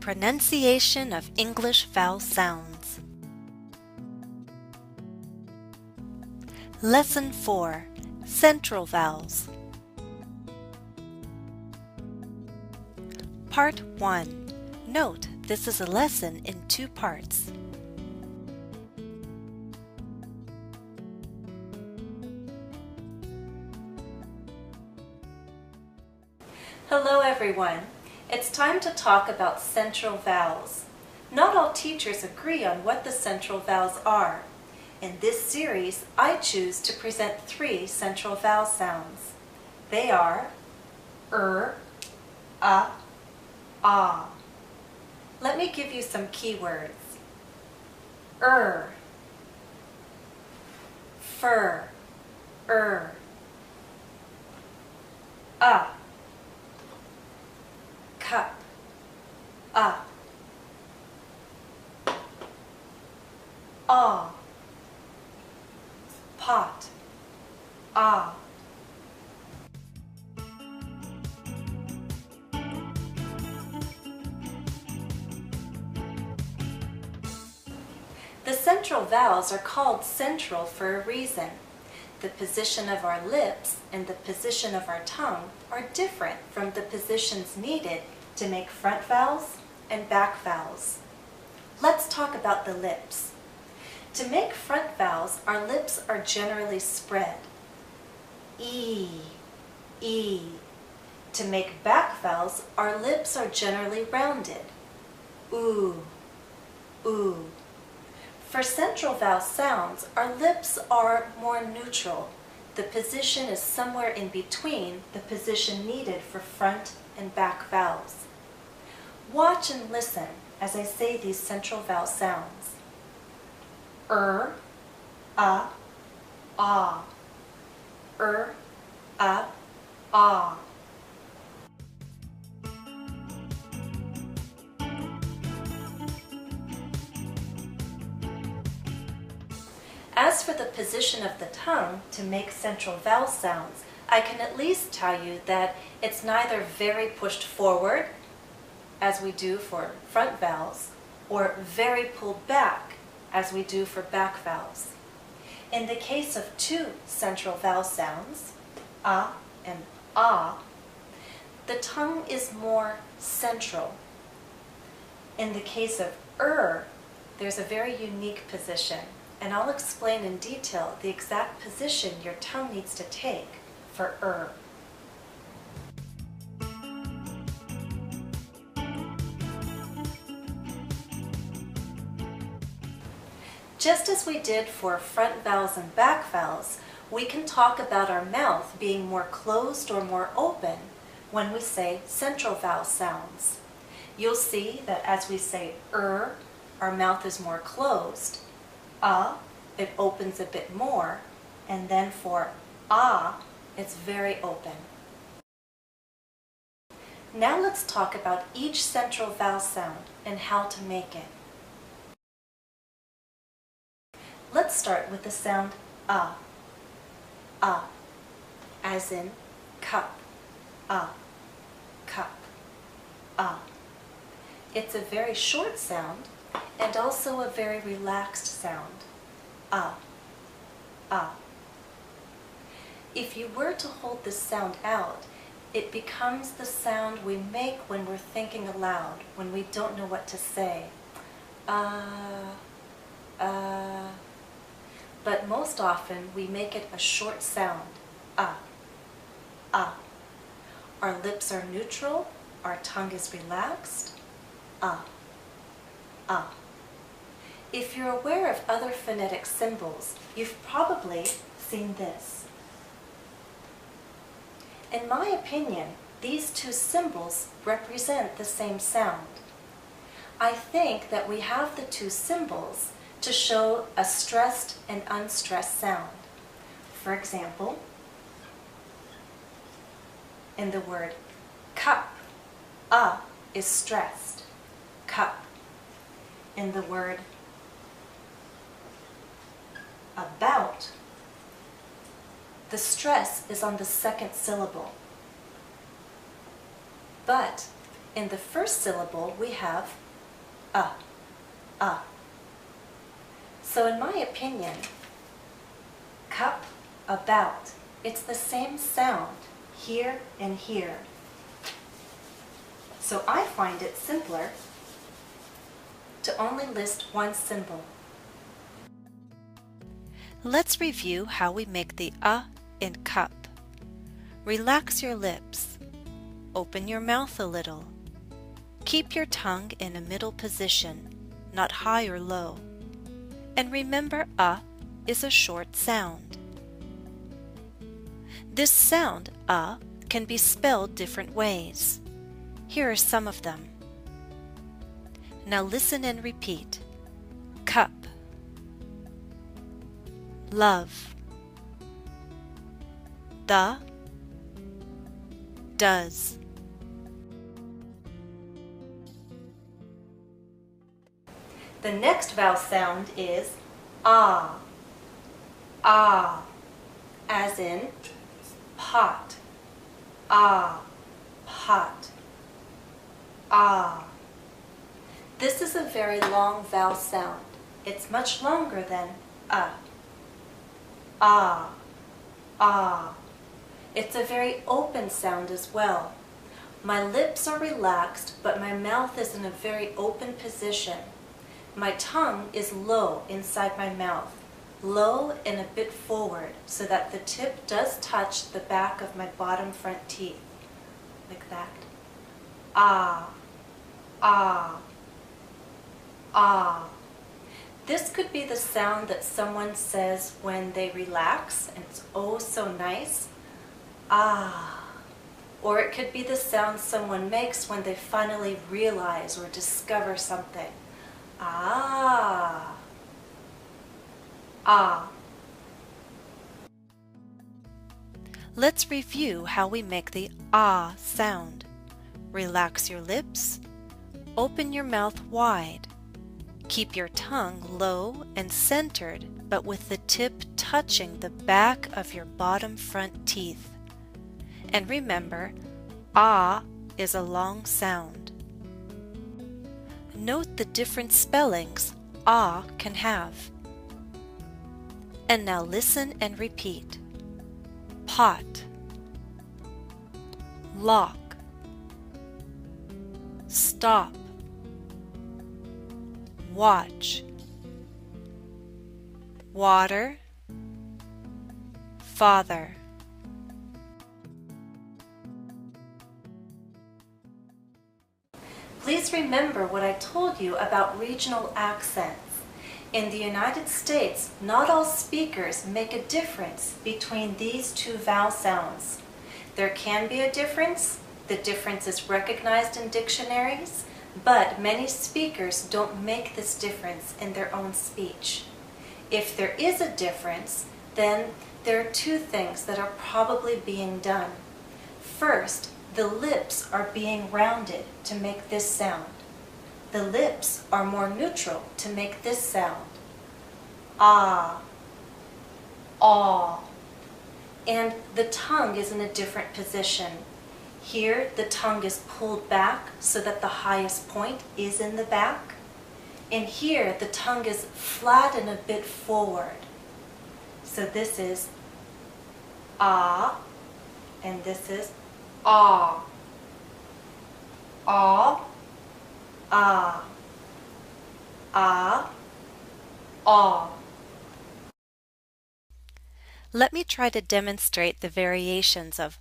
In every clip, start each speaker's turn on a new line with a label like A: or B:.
A: Pronunciation of English vowel sounds. Lesson 4. Central Vowels. Part 1. Note, this is a lesson in 2 parts. Hello everyone. It's time to talk about central vowels. Not all teachers agree on what the central vowels are. In this series, I choose to present 3 central vowel sounds. They are ah. Let me give you some keywords. Fur, cup, pot, The central vowels are called central for a reason. The position of our lips and the position of our tongue are different from the positions needed to make front vowels and back vowels. Let's talk about the lips. To make front vowels, our lips are generally spread. E. To make back vowels, our lips are generally rounded. Oo. For central vowel sounds, our lips are more neutral. The position is somewhere in between the position needed for front and back vowels. Watch and listen as I say these central vowel sounds. Ah. Ah. As for the position of the tongue to make central vowel sounds, I can at least tell you that it's neither very pushed forward, as we do for front vowels, or very pulled back, as we do for back vowels. In the case of 2 central vowel sounds, ah and ah, the tongue is more central. In the case of there's a very unique position, and I'll explain in detail the exact position your tongue needs to take for Just as we did for front vowels and back vowels, we can talk about our mouth being more closed or more open when we say central vowel sounds. You'll see that as we say our mouth is more closed. It opens a bit more, and then for ah, it's very open. Now let's talk about each central vowel sound and how to make it. Let's start with the sound ah, as in cup, cup, It's a very short sound and also a very relaxed sound. If you were to hold this sound out, it becomes the sound we make when we're thinking aloud, when we don't know what to say. But most often we make it a short sound. Our lips are neutral, our tongue is relaxed. If you're aware of other phonetic symbols, you've probably seen this. In my opinion, these 2 symbols represent the same sound. I think that we have the 2 symbols to show a stressed and unstressed sound. For example, in the word cup, is stressed, cup. In the word about, the stress is on the 2nd syllable. But In the first syllable, we have a. So in my opinion, cup, about, it's the same sound here and here. So I find it simpler to only list one symbol. Let's review how we make the in cup. Relax your lips. Open your mouth a little. Keep your tongue in a middle position, not high or low. And remember, is a short sound. This sound, can be spelled different ways. Here are some of them. Now listen and repeat. Cup, love, the, does. The next vowel sound is ah, as in pot, pot, This is a very long vowel sound. It's much longer than It's a very open sound as well. My lips are relaxed, but my mouth is in a very open position. My tongue is low inside my mouth, low and a bit forward, so that the tip does touch the back of my bottom front teeth, like that. This could be the sound that someone says when they relax, and it's oh so nice. Or it could be the sound someone makes when they finally realize or discover something. Let's review how we make the sound. Relax your lips. Open your mouth wide. Keep your tongue low and centered, but with the tip touching the back of your bottom front teeth. And remember, is a long sound. Note the different spellings can have. And now listen and repeat. Pot, lock, stop, watch, water, father. Please remember what I told you about regional accents. In the United States, not all speakers make a difference between these two vowel sounds. There can be a difference. The difference is recognized in dictionaries, but many speakers don't make this difference in their own speech. If there is a difference, then there are two things that are probably being done. First, the lips are being rounded to make this sound. The lips are more neutral to make this sound. Aw. And the tongue is in a different position. Here, the tongue is pulled back so that the highest point is in the back. And here, the tongue is flat and a bit forward. So this is and this is ah. Let me try to demonstrate the variations of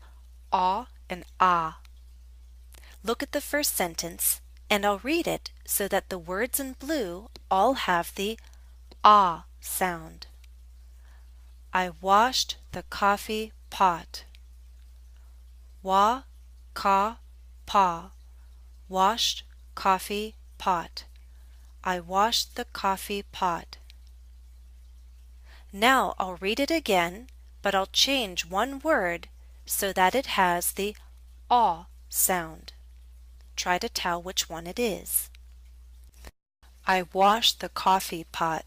A: and ah. Look at the first sentence, and I'll read it so that the words in blue all have the sound. I washed the coffee pot. Wa-ka-pa. Washed coffee pot. I washed the coffee pot. Now I'll read it again, but I'll change one word so that it has the sound. Try to tell which one it is. I washed the coffee pot.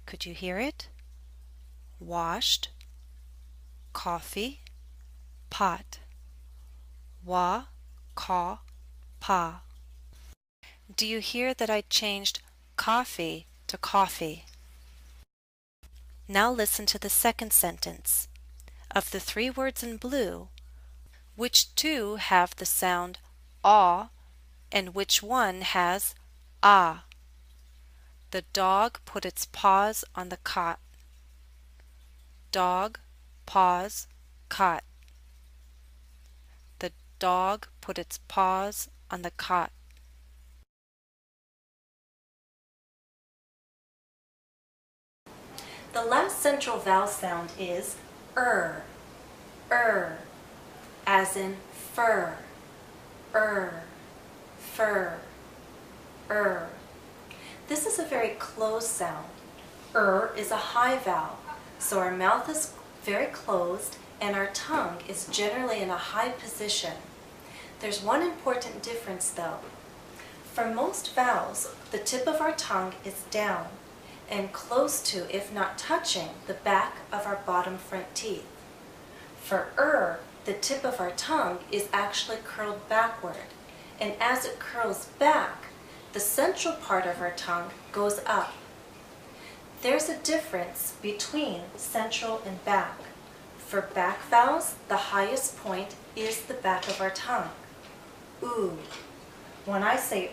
A: Could you hear it? Washed, coffee, pot. Wa, Ka, pa. Do you hear that I changed coffee to coffee? Now listen to the second sentence. Of the three words in blue, which two have the sound aw and which one has ah? The dog put its paws on the cot. Dog, paws, cot. The dog put its paws on the cot. The last central vowel sound is as in fur, fur, This is a very closed sound. Is a high vowel, so our mouth is very closed and our tongue is generally in a high position. There's one important difference though. For most vowels, the tip of our tongue is down and close to, if not touching, the back of our bottom front teeth. For the tip of our tongue is actually curled backward, and as it curls back, the central part of our tongue goes up. There's a difference between central and back. For back vowels, the highest point is the back of our tongue. Oo. When I say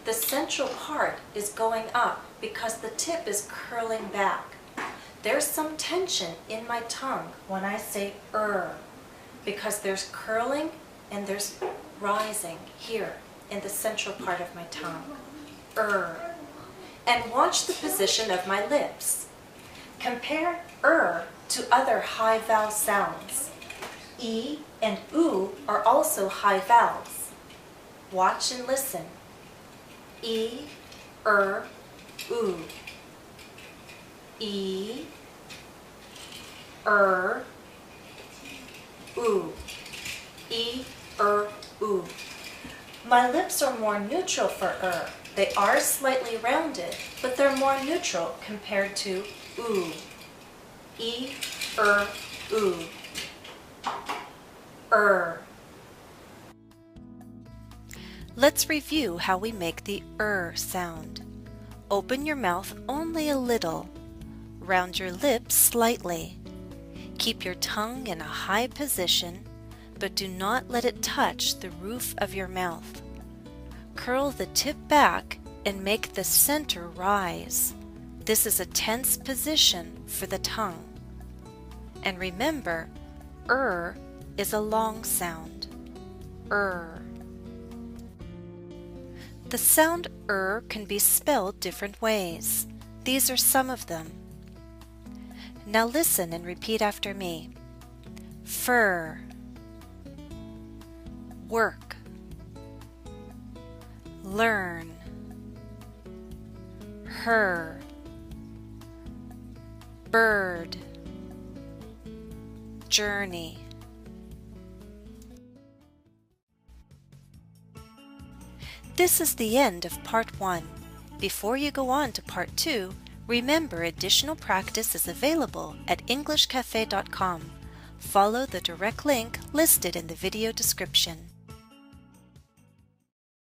A: the central part is going up because the tip is curling back. There's some tension in my tongue when I say because there's curling and there's rising here in the central part of my tongue. And watch the position of my lips. Compare to other high vowel sounds. E and oo are also high vowels. Watch and listen. E, oo. E, oo. E, oo. My lips are more neutral for They are slightly rounded, but they're more neutral compared to oo. E, oo. Let's review how we make the sound. Open your mouth only a little. Round your lips slightly. Keep your tongue in a high position, but do not let it touch the roof of your mouth. Curl the tip back and make the center rise. This is a tense position for the tongue. And remember, is a long sound. The sound can be spelled different ways. These are some of them. Now listen and repeat after me. Fur, work, learn, her, bird, journey. This is the end of Part 1. Before you go on to Part 2, remember additional practice is available at EnglishCafe.com. Follow the direct link listed in the video description.